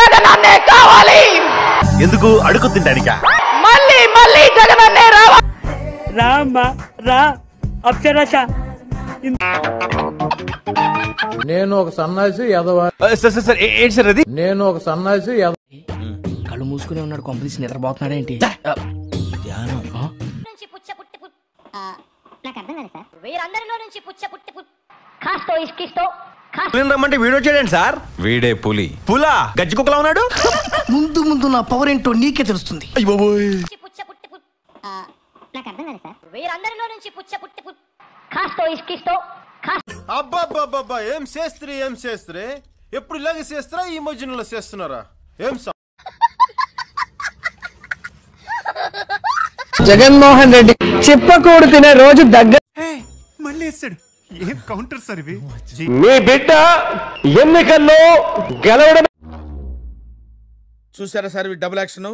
జగనన్నే కావాలి. ఎందుకు అడుగు తింటానికా? మళ్ళీ మళ్ళీ జగనన్నే రావాలి. రామ్మా రా అప్సరస. నేను ఒక సన్నాసి ఎదవ. సార్ ఏంటి సార్ అది? నేను ఒక సన్నాసి ఎదవ. కళ్ళు మూసుకునే ఉన్నాడు, కొంపదీసి నిద్రపోతున్నాడేంటి? వీరందరిలో నుంచి కాస్తో ఇష్కిస్తో రమ్మంటే వీడియో చేయండి సార్. వీడే పులి. పులా గజ్జి కుక్కలా ఉన్నాడు. ముందు ముందు నా పవర్ ఏంటో నీకే తెలుస్తుంది. నాకు అర్థం కాదు సార్. వీరందరిలో నుంచి కాస్తో ఇష్కిస్తో అబ్బాబ్బాబ్బా ఏం చేస్త్రీ ఎప్పుడు ఇలాగే చేస్తారా? ఈ మధ్యలో చేస్తున్నారా? ఏం జగన్మోహన్ రెడ్డి చిప్పకూడు తినే రోజు దగ్గర. మళ్ళీ వేస్తాడు. ఏం కౌంటర్ సార్ ఇవి? మీ బిడ్డ ఎన్నికల్లో గెలవడం చూసారా సార్ డబుల్ యాక్షన్.